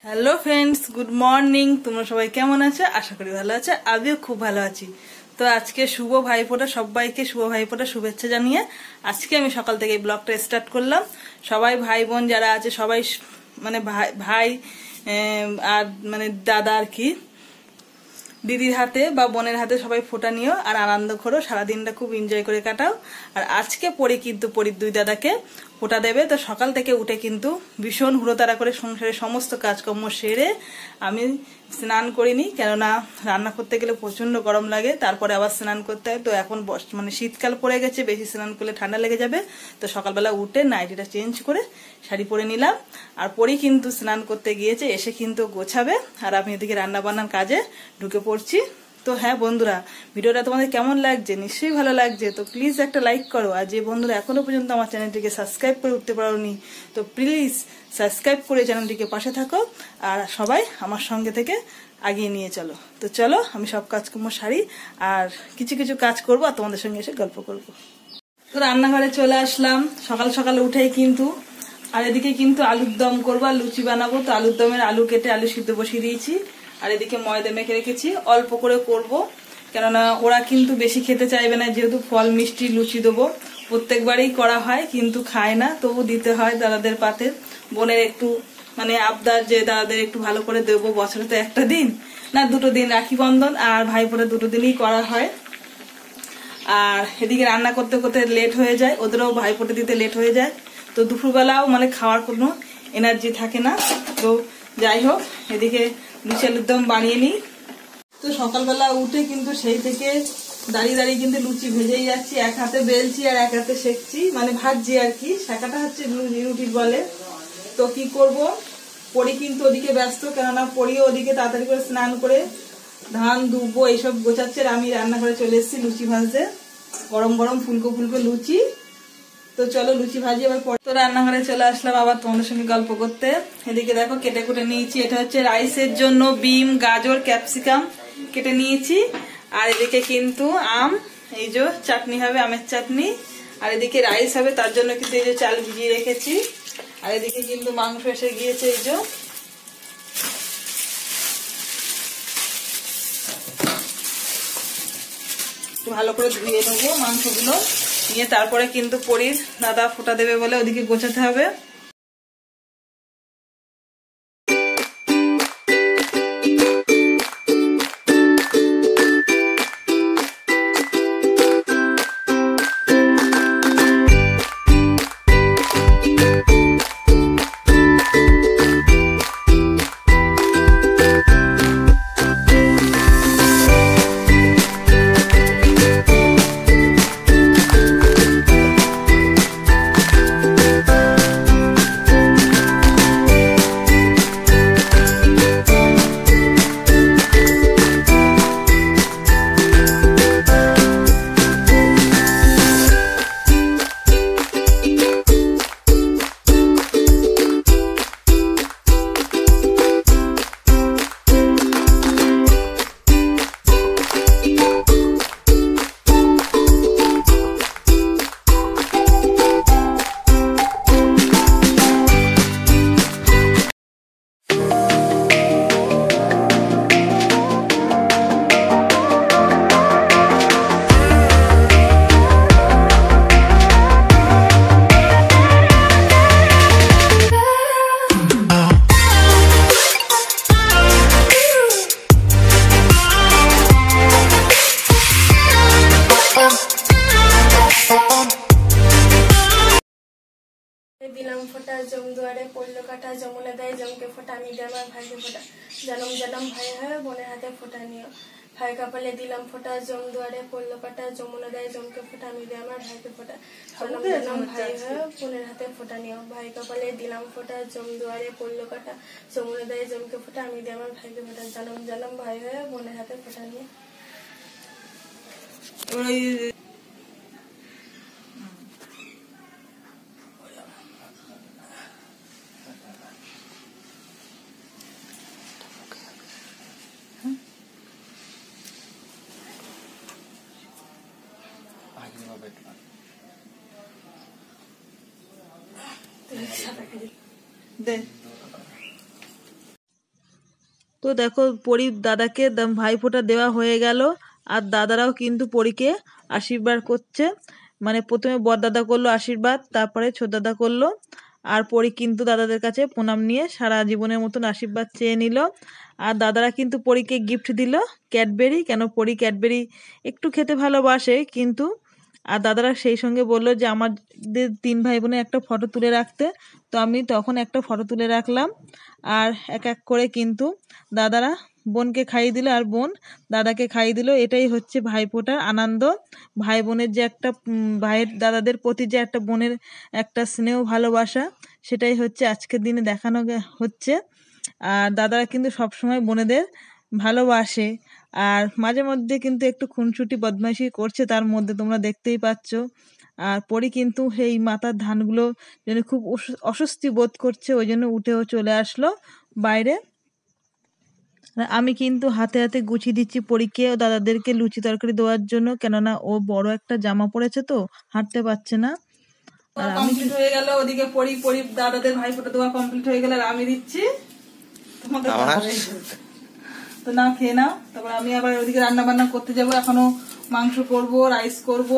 Hello friends, good morning. তোমরা সবাই কেমন আছো? আশা করি ভালো আছো। আমিও খুব ভালো আছি। তো আজকে শুভ ভাইফোঁটা, সবাইকে শুভ ভাইফোঁটা শুভেচ্ছা জানিয়ে আজকে আমি সকাল থেকে এই ব্লগটা স্টার্ট করলাম। সবাই ভাই বোন যারা আছে সবাই মানে ভাই আর মানে দাদা আর কি দিদির হাতে বা বোনের হাতে সবাই ফোঁটা নিও আর আনন্দ করো, সারাদিনটা খুব এনজয় করে কাটাও। আর আজকে পরে কিন্তু পরীর দুই দাদাকে ফোঁটা দেবে। তো সকাল থেকে উঠে কিন্তু ভীষণ হুড়োতাড়া করে সংসারের সমস্ত কাজকর্ম সেরে আমি স্নান করিনি, কেননা রান্না করতে গেলে প্রচন্ড গরম লাগে, তারপরে আবার স্নান করতে হয়। তো এখন মানে শীতকাল পড়ে গেছে, বেশি স্নান করলে ঠান্ডা লেগে যাবে। তো সকালবেলা উঠে নাইটিটা চেঞ্জ করে শাড়ি পরে নিলাম। আর পরেই কিন্তু স্নান করতে গিয়েছে, এসে কিন্তু গোছাবে আর আমি এদিকে রান্না বান্নার কাজে ঢুকে পড়ছি। তো হ্যাঁ বন্ধুরা, ভিডিওটা তোমাদের কেমন লাগছে? নিশ্চয়ই ভালো লাগছে। তো প্লিজ একটা লাইক করো। আর যে বন্ধুরা এখনো পর্যন্ত আমার চ্যানেলটিকে সাবস্ক্রাইব করে উঠতে পারোনি, তো প্লিজ সাবস্ক্রাইব করে চ্যানেলটিকে পাশে থাকো আর সবাই আমার সঙ্গে থেকে আগিয়ে নিয়ে চলো। তো চলো আমি সব কাজকর্ম সারি আর কিছু কিছু কাজ করবো আর তোমাদের সঙ্গে এসে গল্প করবো। তো রান্নাঘরে চলে আসলাম সকাল সকাল উঠেই কিন্তু। আর এদিকে কিন্তু আলুর দম করবো আর লুচি বানাবো। তো আলুর দমের আলু কেটে আলু সিদ্ধ বসিয়ে দিয়েছি। আর এদিকে ময়দা মেখে রেখেছি, অল্প করে করব, কেননা ওরা কিন্তু বেশি খেতে চাইবে না, যেহেতু ফল মিষ্টি লুচি দেবো। প্রত্যেকবারই করা হয় কিন্তু খায় না, তবু দিতে হয় দাদাদের পাতে। বোনের একটু মানে আবদার যে দাদাদের একটু ভালো করে দেবো। বছরে তো একটা দিন না, দুটো দিন রাখি বন্ধন আর ভাইফোঁটা দুটো দিনই করা হয়। আর এদিকে রান্না করতে করতে লেট হয়ে যায়, ওদেরও ভাইফোঁটা দিতে লেট হয়ে যায়। তো দুপুরবেলাও মানে খাওয়ার কোনো এনার্জি থাকে না। তো যাই হোক, এদিকে লুচি আলুর দম বানিয়ে নিই। তো সকালবেলা উঠে কিন্তু সেই থেকে দাঁড়িয়ে দাঁড়িয়ে কিন্তু লুচি ভেজেই যাচ্ছি, এক হাতে বেলছি আর এক হাতে সেঁকছি, মানে ভাজছি আর কি। সেকাটা হচ্ছে রুটি বলে। তো কি করব, পরি কিন্তু ওদিকে ব্যস্ত, কেননা পরিও ওদিকে তাড়াতাড়ি করে স্নান করে ধান দুব্বো এইসব গোছাচ্ছে আর আমি রান্নাঘরে চলে এসেছি লুচি ভাজতে। গরম গরম ফুলকো ফুলকো লুচি। তো চলো লুচি ভাজি আবার পরে। তো রান্নাঘরে চলে আসলাম আবার তোমাদের সঙ্গে গল্প করতে। এদিকে দেখো কেটে কুটে নিয়েছি, এটা হচ্ছে রাইসের জন্য বিম গাজর ক্যাপসিকাম কেটে নিয়েছি। আর এদিকে কিন্তু আম, এই যে চাটনি হবে, আমের চাটনি। আর এদিকে রাইস হবে, তার জন্য কিন্তু এই যে চাল ভিজিয়ে রেখেছি। আর এদিকে কিন্তু মাংস এসে গিয়েছে, এই যে ভালো করে ধুয়ে নেবো মাংসগুলো, নিয়ে তারপরে কিন্তু পরীর দাদা ফোঁটা দেবে বলে ওদিকে গোছাতে হবে। দিলাম ফোঁটা জম দুয়ারে পড়লো কাটা, যমুনা দেয় জমকে ফোঁটা আমি দিই আমার ভাইকে ফোঁটা, জনম জনম ভাই হয় বোনের হাতে ফোঁটা নিও। ভাই কপালে দিলাম ফোঁটা জম দুয়ারে পড়লো কাটা, যমুনা দেয় জমকে ফোঁটা আমি দিই আমার ভাইকে ফোঁটা, জনম জনম ভাই হয় বোনের হাতে ফোঁটা নিও। ভাই কপালে দিলাম ফোঁটা জম দুয়ারে পড়লো কাটা, যমুনা দেয় জমকে ফোঁটা আমি দিই আমার ভাইকে ফোঁটা, জনম জনম ভাই হয় বোনের হাতে ফোঁটা নিও। দে তো দেখো পরি দাদাকে ভাইফোঁটা দেওয়া হয়ে গেল, আর দাদারাও কিন্তু পরীকে আশীর্বাদ করছে। মানে প্রথমে বড় দাদা করলো আশীর্বাদ, তারপরে ছোট দাদা করলো। আর পরি কিন্তু দাদাদের কাছে প্রণাম নিয়ে সারা জীবনের মতন আশীর্বাদ চেয়ে নিল। আর দাদারা কিন্তু পরীকে গিফট দিল ক্যাডবেরি, কেন পরি ক্যাডবেরি একটু খেতে ভালোবাসে কিন্তু। আর দাদারা সেই সঙ্গে বললো যে আমাদের 3 ভাই বোনের একটা ফটো তুলে রাখতে, তো আমি তখন একটা ফটো তুলে রাখলাম। আর এক এক করে কিন্তু দাদারা বোনকে খাইয়ে দিল, আর বোন দাদাকে খাইয়ে দিল। এটাই হচ্ছে ভাইফোঁটার আনন্দ। ভাই বোনের যে একটা ভাইয়ের দাদাদের প্রতি যে একটা বোনের একটা স্নেহ ভালোবাসা, সেটাই হচ্ছে আজকের দিনে দেখানো হচ্ছে। আর দাদারা কিন্তু সবসময় বোনেদের ভালোবাসে। আর মাঝে মধ্যে কিন্তু একটু খুনসুটি বদমাইশি করছে, তার মধ্যে তোমরা দেখতেই পাচ্ছ। আর পরি কিন্তু এই মাথার ধানগুলো যেন খুব অস্বস্তি বোধ করছে, ওই জন্য উঠেও চলে আসলো বাইরে। আমি কিন্তু হাতে হাতে গুছিয়ে দিচ্ছি পরীকে ও দাদাদেরকে লুচি তরকারি দেওয়ার জন্য, কেননা ও বড় একটা জামা পড়েছে তো হাঁটতে পারছে না। আর কমপ্লিট হয়ে গেল, ওদিকে পরি দাদাদের ভাইফোঁটা দেওয়া কমপ্লিট হয়ে গেল, আর আমি দিচ্ছি তোমাদের। তো নাও খেয়ে নাও, তারপর আমি আবার ওদিকে রান্না বান্না করতে যাবো। এখনো মাংস করব, রাইস করব,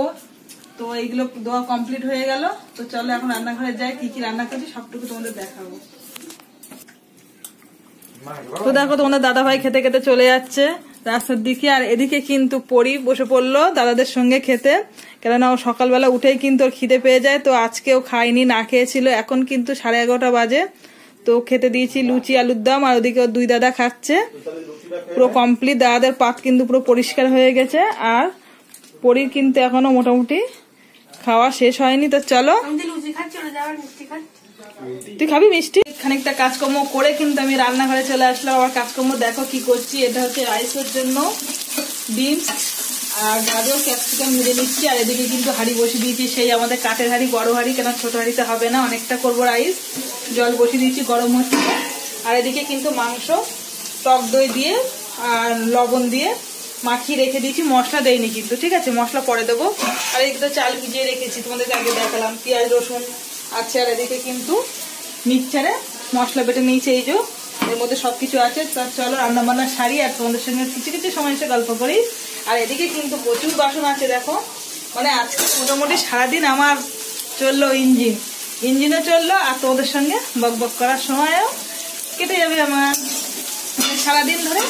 তো এইগুলো দেওয়া কমপ্লিট হয়ে গেল। তো চলো এখন রান্নাঘরে যাই, কি কি রান্না করছি সবটুকু তোমাদের দেখাবো। তো দেখো তোমাদের দাদা ভাই খেতে খেতে চলে যাচ্ছে রাস্তার দিকে, আর এদিকে কিন্তু পরি বসে পড়লো দাদাদের সঙ্গে খেতে, কেননা ও সকালবেলা উঠেই কিন্তু ওর খিদে পেয়ে যায়। তো আজকেও খায়নি, না খেয়েছিল। এখন কিন্তু 11:30 বাজে। তো খেতে দিয়েছি লুচি আলুর দম, আর ওদিকে ওর 2 দাদা খাচ্ছে। পুরো কমপ্লিট, দাদাদের পাত কিন্তু পুরো পরিষ্কার হয়ে গেছে। আর পরির কিন্তু এখনো মোটামুটি খাওয়া শেষ হয়নি। তো চলো, তুই খাবি মিষ্টি? খানিকটা কাজকর্ম করে কিন্তু আমি রান্নাঘরে চলে আসলাম। আবার কাজকর্ম দেখো কি করছি। এটা হচ্ছে রাইসের জন্য বিনস আর গাজর ক্যাপসিকাম ভেজে নিচ্ছি। আর এদিকে কিন্তু হাঁড়ি বসিয়ে দিয়েছি, সেই আমাদের কাঠের হাঁড়ি, বড় হাঁড়ি, কেন ছোট হাঁড়িতে হবে না, অনেকটা করবো রাইস। জল বসিয়ে দিয়েছি, গরম হচ্ছে। আর এদিকে কিন্তু মাংস টক দই দিয়ে আর লবণ দিয়ে মাখিয়ে রেখে দিয়েছি, মশলা দেয়নি কিন্তু, ঠিক আছে, মশলা পরে দেবো। আর এদিকে তো চাল ভিজিয়ে রেখেছি, তোমাদেরকে আগে দেখালাম। পেঁয়াজ রসুন আছে, আর এদিকে কিন্তু মিক্সচারে মশলা বেটে নিয়েছে, এই যে এর মধ্যে সবকিছু আছে। তার চলো রান্না বান্না সারি, আর তোমাদের সঙ্গে কিছু কিছু সময় এসে গল্প করি। আর এদিকে কিন্তু প্রচুর বাসন আছে দেখো, মানে আজকে মোটামুটি সারাদিন আমার চললো ইঞ্জিনও চললো, আর তোমাদের সঙ্গে বক বক করার সময়ও কেটে যাবে আমার। মানে সারাদিন ধরে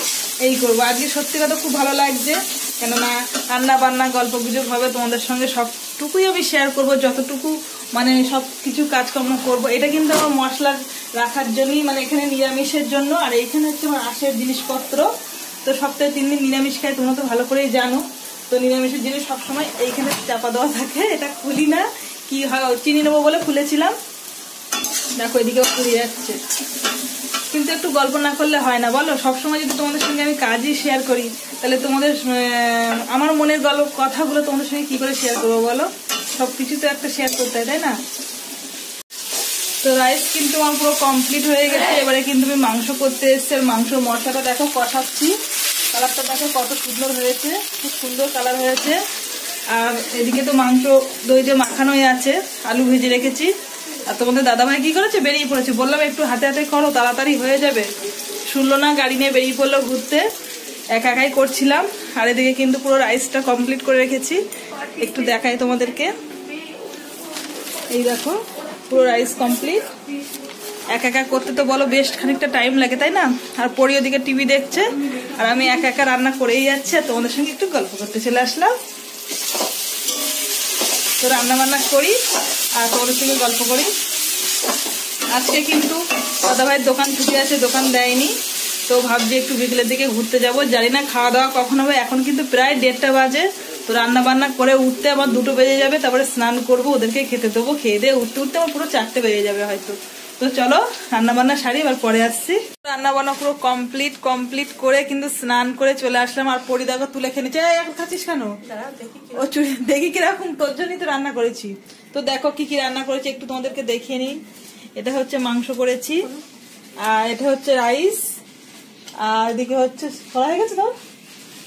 এই করবো। আজকে সত্যি কথা খুব ভালো লাগছে, কেননা রান্না বান্না গল্প গুজব হবে, তোমাদের সঙ্গে সবটুকুই আমি শেয়ার করব, যতটুকু মানে সব কিছু কাজকর্ম করব। এটা কিন্তু আমার মশলা রাখার জন্যই, মানে এখানে নিরামিষের জন্য। আর এইখানে হচ্ছে আমার আঁশের জিনিসপত্র। তো সপ্তাহে 3 দিন নিরামিষ খাই, তোমরা তো ভালো করেই জানো। তো নিরামিষের জিনিস সবসময় এইখানে চাপা দেওয়া থাকে, এটা খুলি না। কি হয়, চিনি নেবো বলে খুলেছিলাম, দেখো এদিকেও খুলে যাচ্ছে। কিন্তু একটু গল্প না করলে হয় না বলো? সবসময় যদি তোমাদের সঙ্গে আমি কাজই শেয়ার করি, তাহলে তোমাদের আমার মনের গল্প কথাগুলো তোমাদের সঙ্গে কি করে শেয়ার করবো বলো? সবকিছু তো একটা শেয়ার করতে হয়, তাই না? তো রাইস কিন্তু আমার পুরো কমপ্লিট হয়ে গেছে। এবারে কিন্তু আমি মাংস করতে এসেছি, আর মাংসর মশলাটা দেখো কষাচ্ছি। কালারটা দেখো কত সুন্দর হয়েছে, খুব সুন্দর কালার হয়েছে। আর এদিকে তো মাংস দই দিয়ে মাখানোই আছে, আলু ভেজে রেখেছি। আর তোমাদের দাদাভাই কি করেছে, বেরিয়ে পড়েছে। বললাম একটু হাতে হাতে করো, তাড়াতাড়ি হয়ে যাবে, শুনলো না, গাড়ি নিয়ে বেরিয়ে পড়লো ঘুরতে। একা একাই করছিলাম। আর এদিকে কিন্তু পুরো রাইসটা কমপ্লিট করে রেখেছি, একটু দেখাই তোমাদেরকে। এই দেখো পুরো রাইস কমপ্লিট। একা একা করতে তো বলো বেশ খানিকটা টাইম লাগে, তাই না? আর পরি ওদিকে টিভি দেখছে, আর আমি একা একা রান্না করেই যাচ্ছে। তোমাদের সঙ্গে একটু গল্প করতে চলে আসলাম। তো রান্না বান্না করি আর তোমাদের সঙ্গে গল্প করি। আজকে কিন্তু দাদাভাইয়ের দোকান ছুটি আছে, দোকান দেয়নি। তো ভাবছি একটু বিকেলের দিকে ঘুরতে যাব, জানি না খাওয়া দাওয়া কখন হবে। এখন কিন্তু প্রায় 1:30 বাজে। তো রান্না বান্না করে উঠতে আমার 2টো বেজে যাবে, তারপরে স্নান করবো, ওদেরকে খেতে দেবো। খেয়ে দিয়ে উঠতে উঠতে আমার পুরো 4টে বেজে যাবে হয়তো। তো চলো রান্না বান্না সারি, এবার পরে আসছি। রান্না বান্না পুরো কমপ্লিট করে কিন্তু স্নান করে চলে আসলাম। আর পরি দেখো তুলে খেয়ে নিচ্ছে। এখন খাচ্ছিস কেন? ও চুরি দেখি কিরকম, তোর জন্যই তো রান্না করেছি। তো দেখো কি কি রান্না করেছি একটু তোমাদেরকে দেখিয়ে নিই। এটা হচ্ছে মাংস করেছি, আর এটা হচ্ছে রাইস, আর এদিকে হচ্ছে করা হয়ে গেছে তো।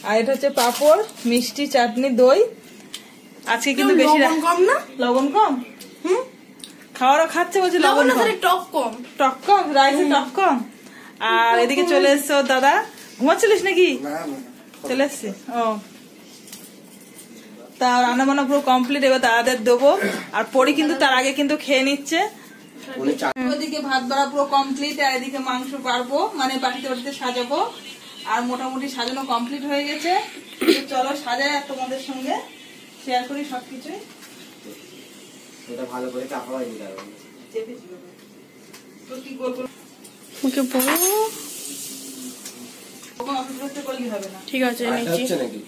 আর এটা হচ্ছে পাঁপড়, মিষ্টি, চাটনি, দই। আজকে কিন্তু বেশি কম না, লবণ কম। খাওয়ারও খাচ্ছে বলছি, লবণ কম, টক কম, রাইসে টক কম। আর এদিকে চলে এসছে ওর দাদা। ঘুমাচ্ছিলিস নাকি? চলে এসছে। ও তা রান্না বান্না পুরো কমপ্লিট, এবার দাদাদের দেবো। আর পরি কিন্তু তার আগে কিন্তু খেয়ে নিচ্ছে। ওদিকে ভাত বাড়া পুরো কমপ্লিট, আর এদিকে মাংস বাড়বো, মানে বাটিতে বাটিতে সাজাবো। আর মোটামুটি সাজানো কমপ্লিট হয়ে গেছে। চলো সাজাই আর তোমাদের সঙ্গে শেয়ার করি সবকিছুই। ভালো করে ঠিক আছে নাকি?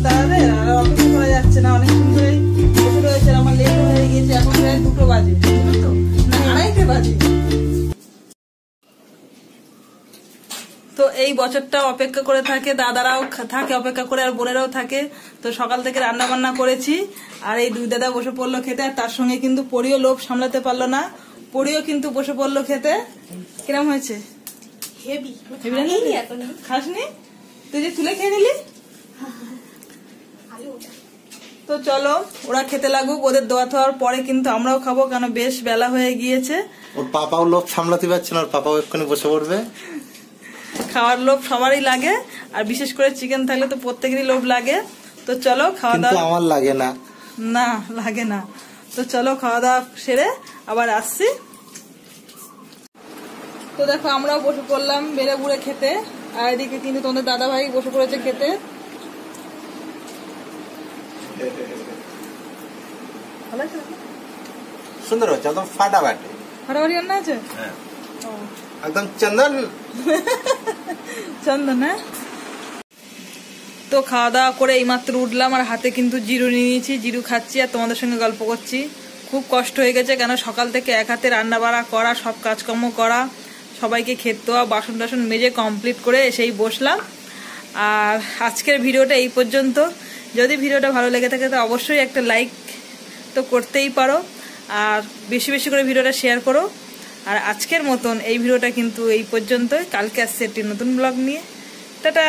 দাদাদের আর অপেক্ষা করা যাচ্ছে না, অনেক সুন্দরই বসে রয়েছে। আমার লেট হয়ে গিয়েছে, এখন প্রায় 2টো বাজে, তো না 2:30 বাজে। তো এই বছরটা অপেক্ষা করে থাকে, দাদারাও থাকে অপেক্ষা করে, আর বোনেরাও থাকে। তো সকাল থেকে রান্না বান্না করেছি, আর এই 2 দাদা বসে পড়লো খেতে। আর তার সঙ্গে কিন্তু পরিও লোভ সামলাতে পারলো না, পরিও কিন্তু বসে পড়লো খেতে। কিরম হয়েছে? হেভি। খাসনি? তুই যে তুলে খেয়ে নিলি? তো চলো ওরা খেতে লাগুক, ওদের দোয়া থাওয়ার পরে কিন্তু আমরাও খাবো, কেন বেশ বেলা হয়ে গিয়েছে। ওর পাপাও লোভ সামলাতে পারছে না, ওর পাপাও এক্ষুনি বসে পড়বে। খাওয়ার লোভ সবারই লাগে, আর বিশেষ করে চিকেন থাকলে তো প্রত্যেকেরই লোভ লাগে। তো চলো খাওয়া দাওয়া। আমার লাগে না, না লাগে না। তো চলো খাওয়া দাওয়া সেরে আবার আসছি। তো দেখো আমরাও বসে পড়লাম বেড়ে বুড়ে খেতে, আর এদিকে কিন্তু তোমাদের দাদা ভাই বসে পড়েছে খেতে। সুন্দর হচ্ছে, একদম ফাটাফাটি। ফাটাফাটি রান্না আছে, একদম চন্দন চন্দন। হ্যাঁ, তো খাওয়া দাওয়া করে এইমাত্র উঠলাম, আর হাতে কিন্তু জিরু নিয়ে নিয়েছি, জিরু খাচ্ছি আর তোমাদের সঙ্গে গল্প করছি। খুব কষ্ট হয়ে গেছে, কেন সকাল থেকে এক হাতে রান্না বাড়া করা, সব কাজকর্ম করা, সবাইকে খেতে দেওয়া, বাসন টাসন মেজে কমপ্লিট করে এসেই বসলাম। আর আজকের ভিডিওটা এই পর্যন্ত। যদি ভিডিওটা ভালো লেগে থাকে তো অবশ্যই একটা লাইক তো করতেই পারো, আর বেশি বেশি করে ভিডিওটা শেয়ার করো। আর আজকের মতন এই ভিডিওটা কিন্তু এই পর্যন্তই। কালকে আসছে একটি নতুন ব্লগ নিয়ে। টাটা।